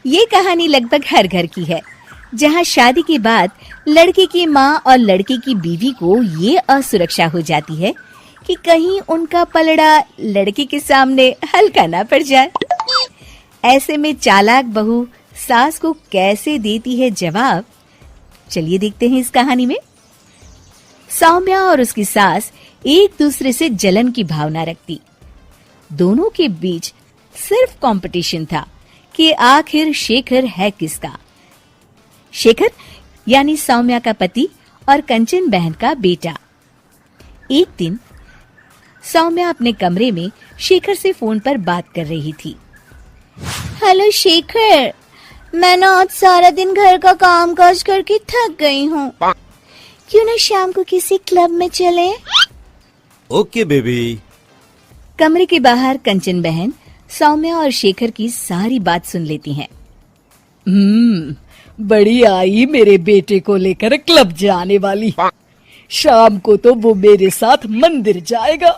ये कहानी लगभग हर घर की है, जहाँ शादी के बाद लड़के की माँ और लड़के की बीवी को ये असुरक्षा हो जाती है कि कहीं उनका पलड़ा लड़के के सामने हल्का ना पड़ जाए। ऐसे में चालाक बहू सास को कैसे देती है जवाब, चलिए देखते हैं इस कहानी में। सौम्या और उसकी सास एक दूसरे से जलन की भावना रखती। दोनों के बीच सिर्फ कंपटीशन था कि आखिर शेखर है किसका। शेखर यानी सौम्या का पति और कंचन बहन का बेटा। एक दिन सौम्या अपने कमरे में शेखर से फोन पर बात कर रही थी। हेलो शेखर, मैं ना आज सारा दिन घर का काम काज करके थक गई हूँ। क्यों ना शाम को किसी क्लब में चलें? Okay baby. कमरे के बाहर कंचन बहन सौम्या और शेखर की सारी बात सुन लेती हैं। बड़ी आई मेरे बेटे को लेकर क्लब जाने वाली। शाम को तो वो मेरे साथ मंदिर जाएगा।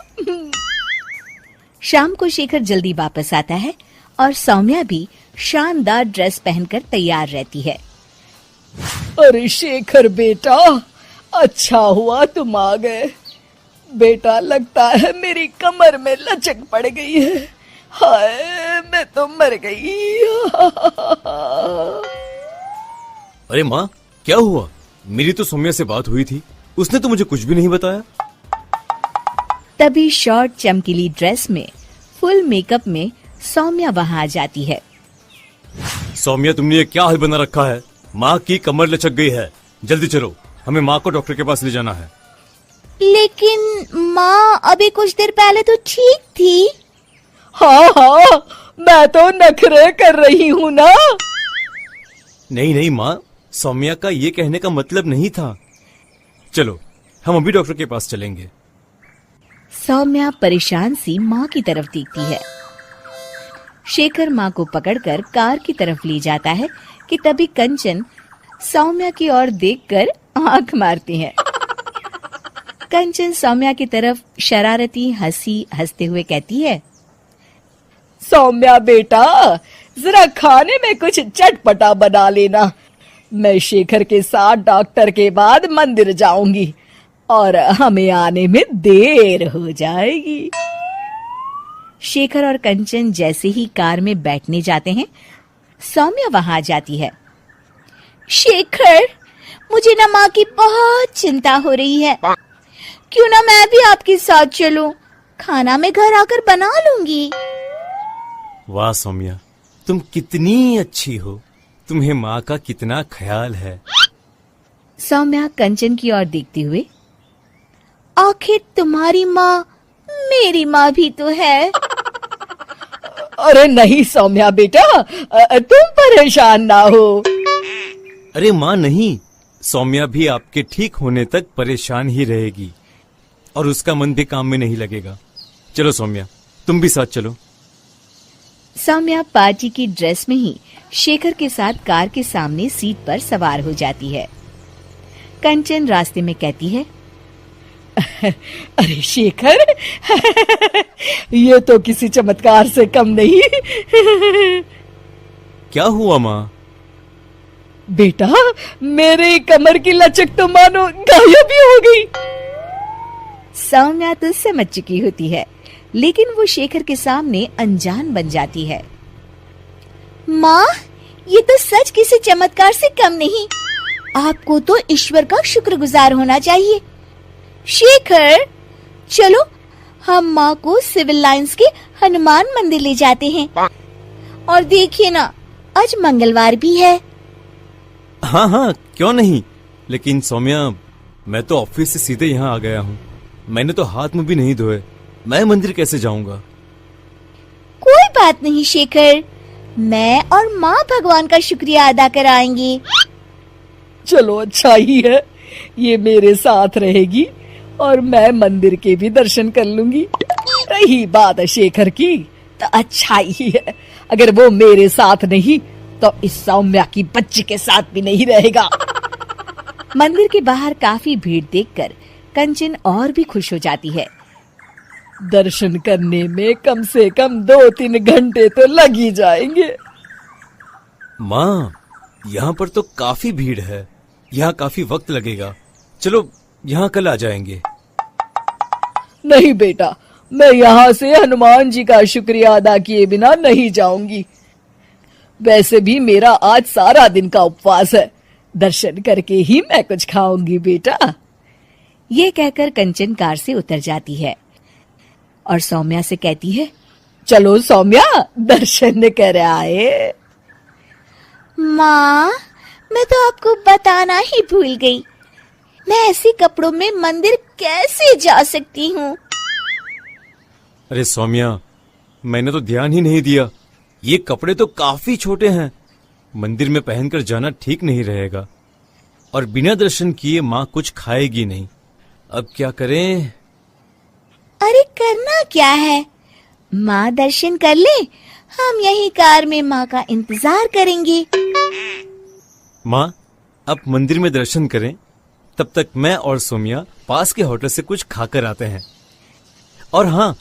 शाम को शेखर जल्दी वापस आता है और सौम्या भी शानदार ड्रेस पहनकर तैयार रहती है। अरे शेखर बेटा, अच्छा हुआ तुम आ गए। बेटा लगता है मेरी कमर में लचक पड़ गई है। हाय, मैं तो मर गई। अरे माँ, क्या हुआ? मेरी तो सौम्या से बात हुई थी, उसने तो मुझे कुछ भी नहीं बताया। तभी शॉर्ट चमकीली ड्रेस में फुल मेकअप में सौम्या वहां आ जाती है। सौम्या, तुमने ये क्या हाल बना रखा है? माँ की कमर लचक गई है। जल्दी चलो, हमें माँ को डॉक्टर के पास ले जाना है। लेकिन माँ अभी कुछ देर पहले तो ठीक थी। हाँ, मैं तो नखरे कर रही हूँ ना। नहीं माँ, सौम्या का ये कहने का मतलब नहीं था। चलो, हम अभी डॉक्टर के पास चलेंगे। सौम्या परेशान सी माँ की तरफ देखती है। शेखर माँ को पकड़कर कार की तरफ ले जाता है कि तभी कंचन सौम्या की ओर देखकर आंख मारती है। कंचन सौम्या की तरफ शरारती हंसी हंसते हुए कहती है, सौम्या बेटा, जरा खाने में कुछ चटपटा बना लेना। मैं शेखर के साथ डॉक्टर के बाद मंदिर जाऊंगी और हमें आने में देर हो जाएगी। शेखर और कंचन जैसे ही कार में बैठने जाते हैं, सौम्या वहां आ जाती है। शेखर, मुझे ना माँ की बहुत चिंता हो रही है। क्यों ना मैं भी आपके साथ चलूं? खाना मैं घर आकर बना लूंगी। वाह सौम्या, तुम कितनी अच्छी हो। तुम्हें माँ का कितना ख्याल है। सौम्या कंचन की ओर देखते हुए, आखिर तुम्हारी माँ मेरी माँ भी तो है। अरे नहीं सौम्या बेटा, तुम परेशान ना हो। अरे माँ नहीं, सौम्या भी आपके ठीक होने तक परेशान ही रहेगी और उसका मन भी काम में नहीं लगेगा। चलो सौम्या, तुम भी साथ चलो। सौम्या पार्टी की ड्रेस में ही शेखर के साथ कार के सामने सीट पर सवार हो जाती है। कंचन रास्ते में कहती है, अरे शेखर, ये तो किसी चमत्कार से कम नहीं। क्या हुआ माँ? बेटा, मेरे कमर की लचक तो मानो गायब ही हो गई। सौम्या तो समझ चुकी होती है, लेकिन वो शेखर के सामने अनजान बन जाती है। माँ, ये तो सच किसी चमत्कार से कम नहीं। आपको तो ईश्वर का शुक्रगुजार होना चाहिए। शेखर, चलो हम माँ को सिविल लाइंस के हनुमान मंदिर ले जाते हैं। और देखिए ना, आज मंगलवार भी है। हाँ, क्यों नहीं। लेकिन सौम्या, मैं तो ऑफिस से सीधे यहाँ आ गया हूँ। मैंने तो हाथ मुंह भी नहीं धोए। मैं मंदिर कैसे जाऊंगा? कोई बात नहीं शेखर, मैं और माँ भगवान का शुक्रिया अदा कर आएंगे। चलो अच्छा ही है, ये मेरे साथ रहेगी और मैं मंदिर के भी दर्शन कर लूंगी। रही बात शेखर की, तो अच्छा ही है। अगर वो मेरे साथ नहीं तो इस सौम्या की बच्ची के साथ भी नहीं रहेगा। मंदिर के बाहर काफी भीड़ देखकर कंचन और भी खुश हो जाती है। दर्शन करने में कम से कम 2-3 घंटे तो लग ही जाएंगे। माँ, यहाँ पर तो काफी भीड़ है, यहाँ काफी वक्त लगेगा। चलो यहाँ कल आ जाएंगे। नहीं बेटा, मैं यहाँ से हनुमान जी का शुक्रिया अदा किए बिना नहीं जाऊंगी। वैसे भी मेरा आज सारा दिन का उपवास है, दर्शन करके ही मैं कुछ खाऊंगी बेटा। ये कहकर कंचन कार से उतर जाती है और सौम्या से कहती है, चलो सौम्या, दर्शन कर आए। माँ, मैं तो आपको बताना ही भूल गई, मैं ऐसे कपड़ों में मंदिर कैसे जा सकती हूँ? अरे सौम्या, मैंने तो ध्यान ही नहीं दिया। ये कपड़े तो काफी छोटे हैं, मंदिर में पहनकर जाना ठीक नहीं रहेगा। और बिना दर्शन किए माँ कुछ खाएगी नहीं। अब क्या करें? अरे करना क्या है, माँ दर्शन कर ले, हम यही कार में माँ का इंतजार करेंगे। माँ, आप मंदिर में दर्शन करें, तब तक मैं और सौम्या पास के होटल से कुछ खाकर आते हैं। और हाँ,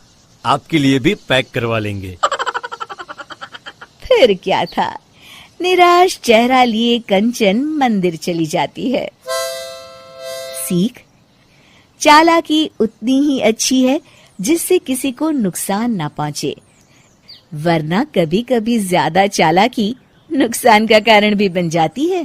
आपके लिए भी पैक करवा लेंगे। फिर क्या था, निराश चेहरा लिए कंचन मंदिर चली जाती है। सीख, चालाकी उतनी ही अच्छी है जिससे किसी को नुकसान ना पहुंचे, वरना कभी कभी ज्यादा चालाकी नुकसान का कारण भी बन जाती है।